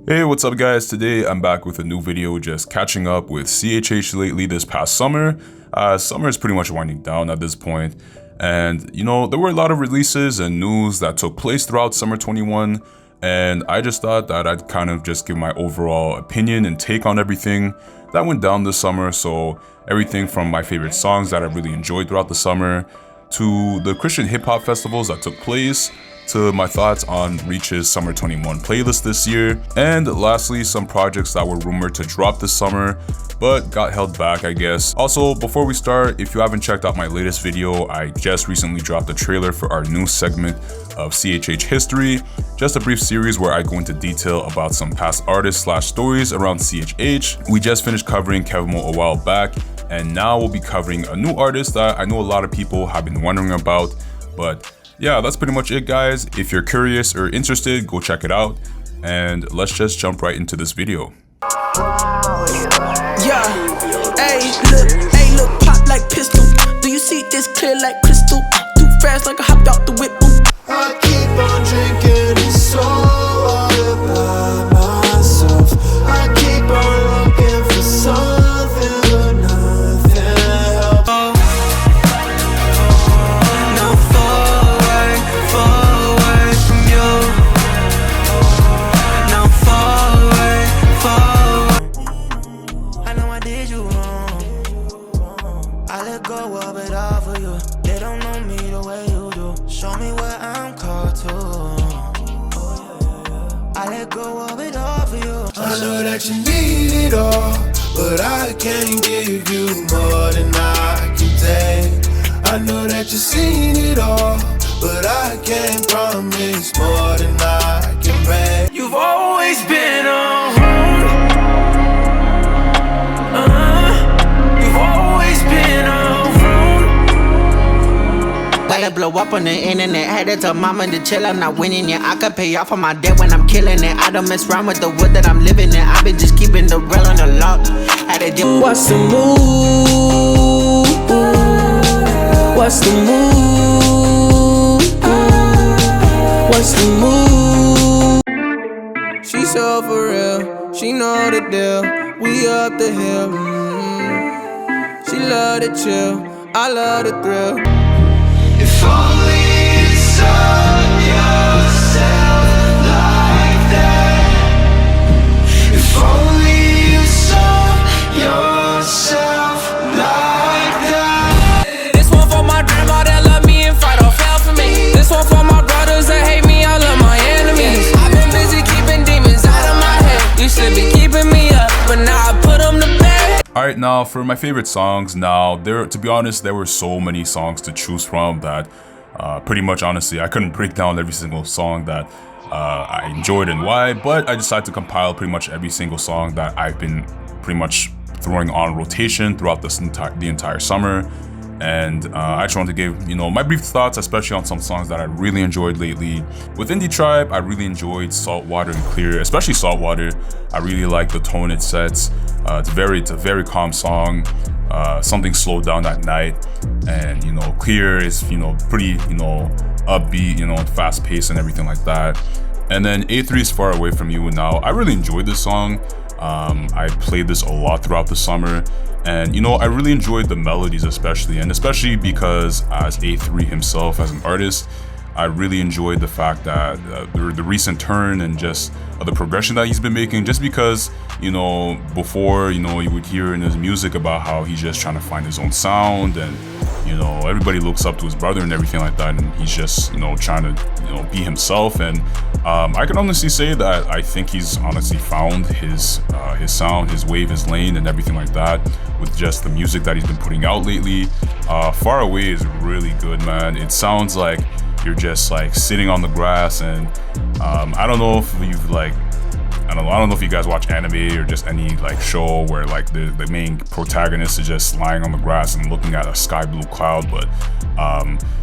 Hey, what's up guys? Today I'm back with a new video, just catching up with CHH lately this past summer. Summer is pretty much winding down at this point, and you know, there were a lot of releases and news that took place throughout summer 21, and I just thought that I'd kind of just give my overall opinion and take on everything that went down this summer. So everything from my favorite songs that I really enjoyed throughout the summer, to the Christian hip-hop festivals that took place, to my thoughts on Reach's Summer 21 playlist this year, and lastly, some projects that were rumored to drop this summer, but got held back, I guess. Also, before we start, if you haven't checked out my latest video, I just recently dropped a trailer for our new segment of CHH History, just a brief series where I go into detail about some past artists / stories around CHH. We just finished covering Kevmo a while back, and now we'll be covering a new artist that I know a lot of people have been wondering about, but yeah, that's pretty much it guys. If you're curious or interested, go check it out, and let's just jump right into this video. Yeah, hey, look, pop like pistol. Do you see this clear like crystal? Too fast like I hopped out the whip. I keep on drinking, it's so all about myself. I keep on looking for something, but nothing helps. Not far away from you. Not far away. I know I did you wrong. I let go of it all for you. They don't know me the way you do. Show me where I'm called to. I let go of it all for you. I know that you need it all, but I can't give you more than I can take. I know that you've seen it all, but I can't promise more than I can pay. You've always been around. You've always been around. Let it blow up on the internet. Had to tell mama to chill, I'm not winning yet. I could pay off for my debt when I'm killing it. I don't mess around with the wood that I'm living in. I've been just keeping the real on the lock. Had to do What's the move? What's the move? What's the move? She so for real, she know the deal. We up the hill. She love to chill, I love the thrill. If only you saw yourself like that. If only you saw yourself like that. This one for my grandma that love me and fight or fell for me. This one for my brothers that hate me, I love my enemies. I've been busy keeping demons out of my head. You should be keeping me up, but now I put them to bed. Alright, now for my favorite songs, to be honest, there were so many songs to choose from that pretty much honestly I couldn't break down every single song that I enjoyed and why, but I decided to compile pretty much every single song that I've been pretty much throwing on rotation throughout the entire summer. And I just wanted to give, you know, my brief thoughts, especially on some songs that I really enjoyed lately. With Indie Tribe, I really enjoyed Saltwater and Clear, especially Saltwater. I really like the tone it sets. It's a very calm song. Something slowed down at night, and you know, Clear is, you know, pretty, you know, upbeat, you know, fast paced and everything like that. And then A3 is Far Away From You. Now, I really enjoyed this song. I played this a lot throughout the summer. And you know, I really enjoyed the melodies especially because as A3 himself as an artist, I really enjoyed the fact that the recent turn and just the progression that he's been making, just because, you know, before, you know, you would hear in his music about how he's just trying to find his own sound, and you know, everybody looks up to his brother and everything like that, and he's just, you know, trying to, you know, be himself. And I can honestly say that I think he's honestly found his sound, his wave, his lane, and everything like that with just the music that he's been putting out lately. Far Away is really good, man. It sounds like you're just like sitting on the grass, and I don't know if you've like, I don't know if you guys watch anime or just any like show where like the main protagonist is just lying on the grass and looking at a sky blue cloud, but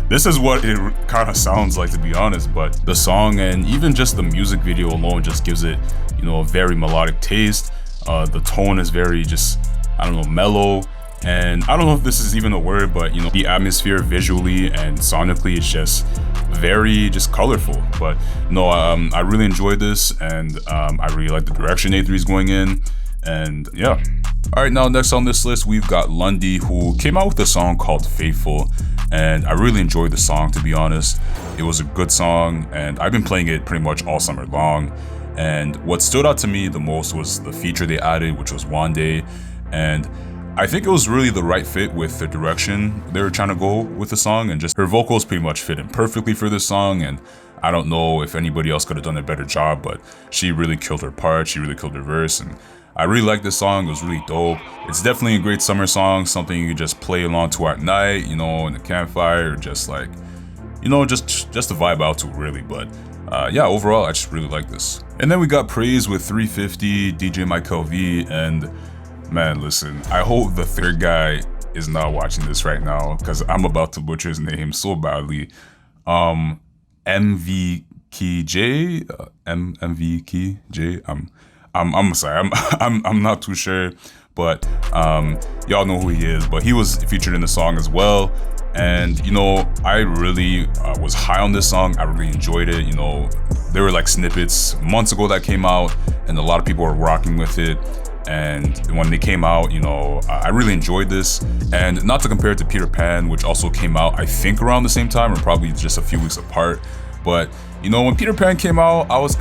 this is what it kind of sounds like, to be honest. But the song and even just the music video alone just gives it, you know, a very melodic taste. The tone is very just, I don't know, mellow. And I don't know if this is even a word, but you know, the atmosphere visually and sonically is just very just colorful. But no, I really enjoyed this, and I really like the direction A3 is going in. And yeah. All right, now next on this list, we've got Lundy, who came out with a song called Faithful. And I really enjoyed the song, to be honest. It was a good song, and I've been playing it pretty much all summer long. And what stood out to me the most was the feature they added, which was Wande. And I think it was really the right fit with the direction they were trying to go with the song, and just her vocals pretty much fit in perfectly for this song. And I don't know if anybody else could have done a better job, but she really killed her part. She really killed her verse, and I really like this song. It was really dope. It's definitely a great summer song, something you can just play along to at night, you know, in the campfire, or just like, you know, just to vibe out to, really. But yeah, overall, I just really like this. And then we got Praise with 350, DJ Michael V, and man, listen, I hope the third guy is not watching this right now, because I'm about to butcher his name so badly. MVKJ, MVKJ. I'm sorry, I'm not too sure, but y'all know who he is. But he was featured in the song as well, and you know, I really was high on this song. I really enjoyed it. You know, there were like snippets months ago that came out, and a lot of people were rocking with it. And when they came out, you know, I really enjoyed this. And not to compare it to Peter Pan, which also came out, I think, around the same time, or probably just a few weeks apart. But you know, when Peter Pan came out, I was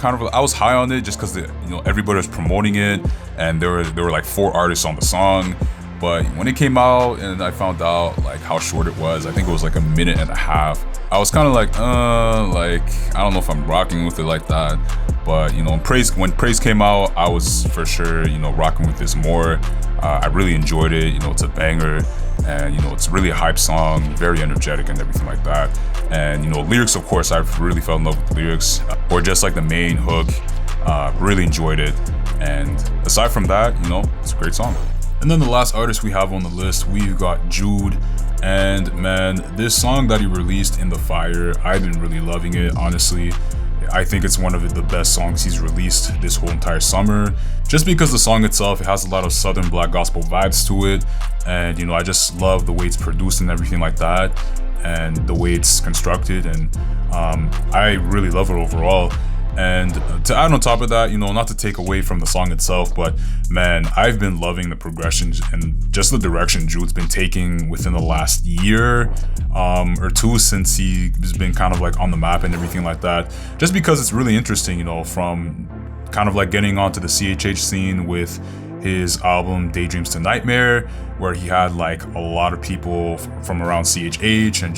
high on it just because, you know, everybody was promoting it, and there were like 4 artists on the song. But when it came out and I found out like how short it was, I think it was like a minute and a half, I was kind of like I don't know if I'm rocking with it like that. But you know, when Praise came out, I was for sure, you know, rocking with this more. I really enjoyed it. You know, it's a banger, and you know, it's really a hype song, very energetic and everything like that. And you know, lyrics, of course, I really fell in love with the lyrics, or just like the main hook. Really enjoyed it. And aside from that, you know, it's a great song. And then the last artist we have on the list, we've got Jude. And man, this song that he released, In the Fire, I've been really loving it, honestly. I think it's one of the best songs he's released this whole entire summer, just because the song itself, it has a lot of Southern Black gospel vibes to it. And you know, I just love the way it's produced and everything like that, and the way it's constructed. And I really love it overall. And to add on top of that, you know, not to take away from the song itself, but man, I've been loving the progressions and just the direction Jude's been taking within the last year or two, since he's been kind of like on the map and everything like that. Just because it's really interesting, you know, from kind of like getting onto the CHH scene with his album Daydreams to Nightmare, where he had like a lot of people from around CHH and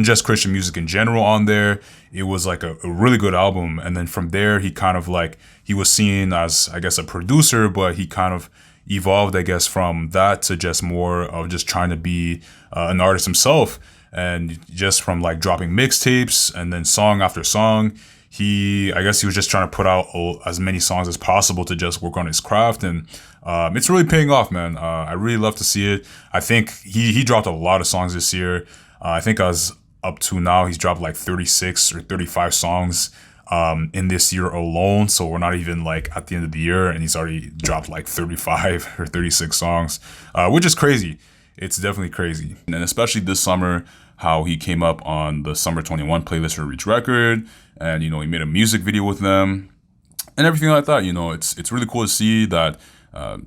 just Christian music in general on there. It was like a really good album. And then from there, he kind of like, he was seen as, I guess, a producer, but he kind of evolved, I guess, from that to just more of just trying to be an artist himself. And just from like dropping mixtapes and then song after song, I guess he was just trying to put out as many songs as possible to just work on his craft. And it's really paying off, man. I really love to see it. I think he dropped a lot of songs this year. I think as up to now, he's dropped like 36 or 35 songs in this year alone. So we're not even like at the end of the year, and he's already dropped like 35 or 36 songs, which is crazy. It's definitely crazy. And especially this summer, how he came up on the Summer 21 playlist for Reach Record, and you know, he made a music video with them and everything like that. You know, it's really cool to see that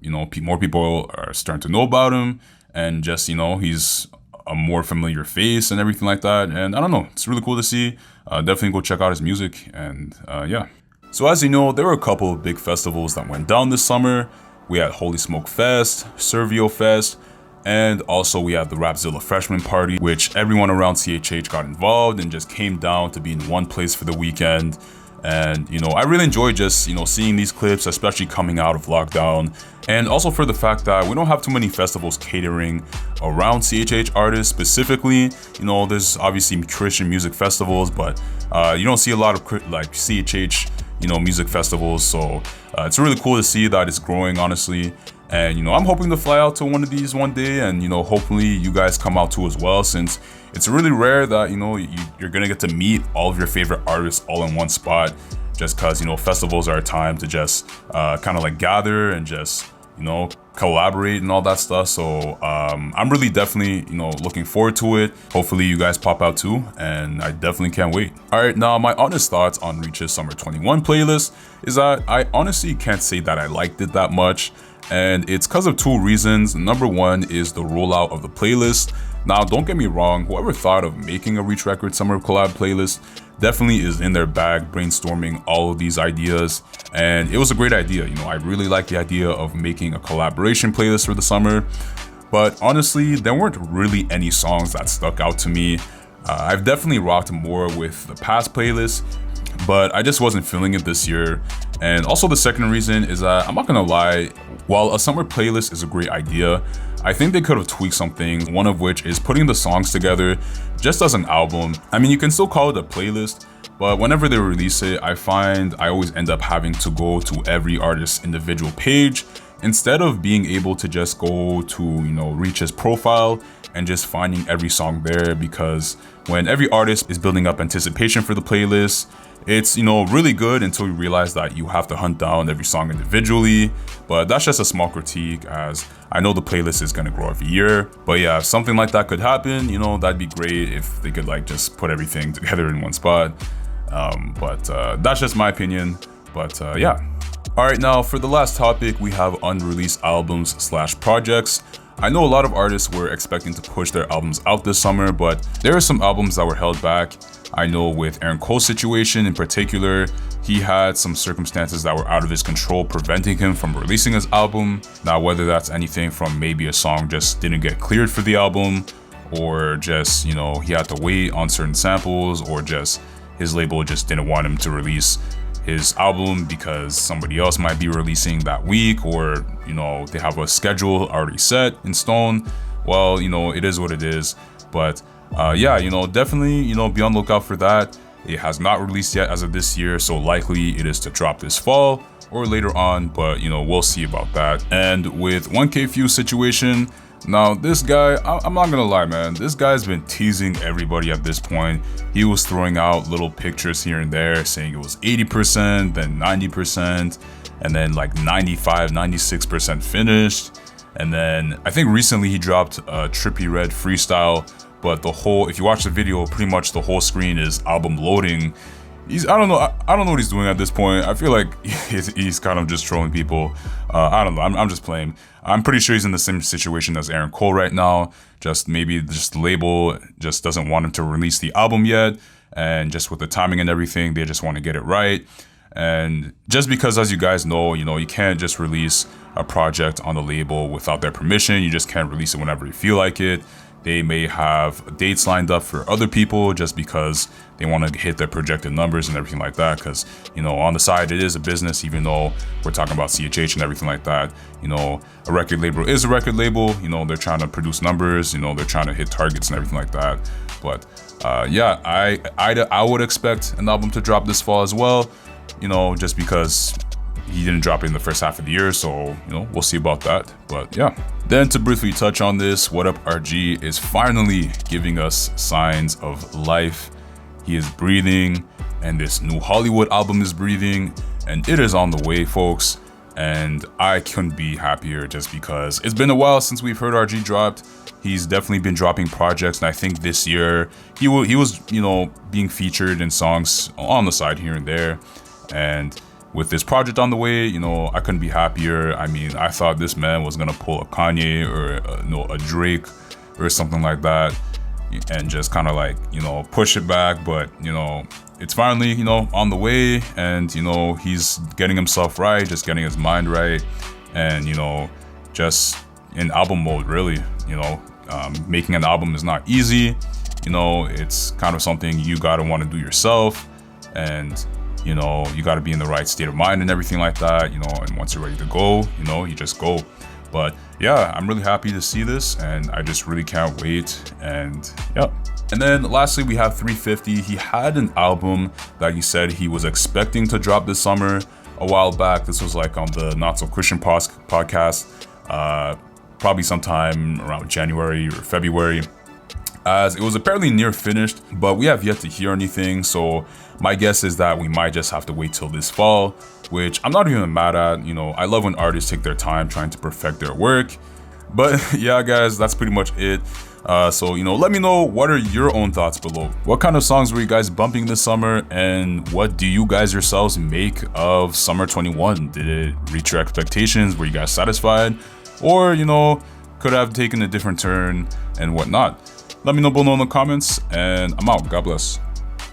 you know, more people are starting to know about him, and just, you know, he's a more familiar face and everything like that. And I don't know, it's really cool to see. Definitely go check out his music. And yeah. So as you know, there were a couple of big festivals that went down this summer. We had Holy Smoke Fest, Servio Fest, and also we had the Rapzilla Freshman Party, which everyone around CHH got involved and just came down to be in one place for the weekend. And, you know, I really enjoy just, you know, seeing these clips, especially coming out of lockdown. And also for the fact that we don't have too many festivals catering around CHH artists specifically. You know, there's obviously Christian music festivals, but you don't see a lot of like CHH, you know, music festivals. So it's really cool to see that it's growing, honestly. And, you know, I'm hoping to fly out to one of these one day, and, you know, hopefully you guys come out too as well, since it's really rare that, you know, you're gonna get to meet all of your favorite artists all in one spot, just because, you know, festivals are a time to just kind of like gather and just collaborate and all that stuff. So I'm really definitely, looking forward to it. Hopefully you guys pop out too, and I definitely can't wait. All right, now my honest thoughts on Reach's Summer 21 playlist is that I honestly can't say that I liked it that much. And it's because of two reasons. Number one is the rollout of the playlist. Now, don't get me wrong, whoever thought of making a Reach Records Summer Collab playlist definitely is in their bag brainstorming all of these ideas. And it was a great idea. I really like the idea of making a collaboration playlist for the summer. But honestly, there weren't really any songs that stuck out to me. I've definitely rocked more with the past playlists, but I just wasn't feeling it this year. And also the second reason is that, I'm not gonna lie, while a summer playlist is a great idea, I think they could have tweaked some things, one of which is putting the songs together just as an album. I mean, you can still call it a playlist, but whenever they release it, I find I always end up having to go to every artist's individual page instead of being able to just go to, Reach's profile and just finding every song there, because when every artist is building up anticipation for the playlist, it's, really good until you realize that you have to hunt down every song individually. But that's just a small critique, as I know the playlist is gonna grow every year. But yeah, if something like that could happen, that'd be great if they could just put everything together in one spot. But that's just my opinion. But yeah. All right, now for the last topic, we have unreleased albums/projects. I know a lot of artists were expecting to push their albums out this summer, but there are some albums that were held back. I know with Aaron Cole's situation in particular, he had some circumstances that were out of his control preventing him from releasing his album. Now, whether that's anything from maybe a song just didn't get cleared for the album, or just, he had to wait on certain samples, or just his label just didn't want him to release his album because somebody else might be releasing that week, or they have a schedule already set in stone. Well, it is what it is. But yeah, definitely, be on the lookout for that. It has not released yet as of this year, so likely it is to drop this fall or later on, but we'll see about that. And with 1K Fuse situation, now this guy, I'm not gonna lie, man, this guy's been teasing everybody at this point. He was throwing out little pictures here and there saying it was 80%, then 90%, and then 95, 96% finished. And then I think recently he dropped a Trippie Redd freestyle, but if you watch the video, pretty much the whole screen is album loading. I don't know what he's doing at this point. I feel like he's kind of just trolling people. I don't know. I'm just playing. I'm pretty sure he's in the same situation as Aaron Cole right now. Maybe the label just doesn't want him to release the album yet, and just with the timing and everything, they just want to get it right. And just because, as you guys know, you can't just release a project on the label without their permission. You just can't release it whenever you feel like it. They may have dates lined up for other people just because they want to hit their projected numbers and everything like that. Because, on the side, it is a business, even though we're talking about CHH and everything like that. A record label is a record label. They're trying to produce numbers. They're trying to hit targets and everything like that. But yeah, I would expect an album to drop this fall as well. Just because he didn't drop it in the first half of the year, so we'll see about that. But yeah, then to briefly touch on this, What Up RG is finally giving us signs of life. He is breathing, and this new Hollywood album is breathing, and it is on the way, folks. And I couldn't be happier, just because it's been a while since we've heard RG dropped. He's definitely been dropping projects, and I think this year he was being featured in songs on the side here and there. And with this project on the way, I couldn't be happier. I mean, I thought this man was gonna pull a Kanye or a Drake or something like that, and just kind of push it back. But it's finally on the way, and he's getting himself right, just getting his mind right, and just in album mode, really. Making an album is not easy. It's kind of something you gotta want to do yourself, and you got to be in the right state of mind and everything like that, and once you're ready to go, you just go. But yeah, I'm really happy to see this, and I just really can't wait. And yeah. And then lastly, we have 350. He had an album that he said he was expecting to drop this summer a while back. This was on the Not So Christian podcast, probably sometime around January or February, as it was apparently near finished, but we have yet to hear anything. So My guess is that we might just have to wait till this fall, which I'm not even mad at. You know, I love when artists take their time trying to perfect their work. But yeah, guys, that's pretty much it. So, you know, let me know, what are your own thoughts below? What kind of songs were you guys bumping this summer? And what do you guys yourselves make of Summer 21? Did it reach your expectations? Were you guys satisfied? Or, you know, could have taken a different turn and whatnot? Let me know below in the comments, and I'm out. God bless.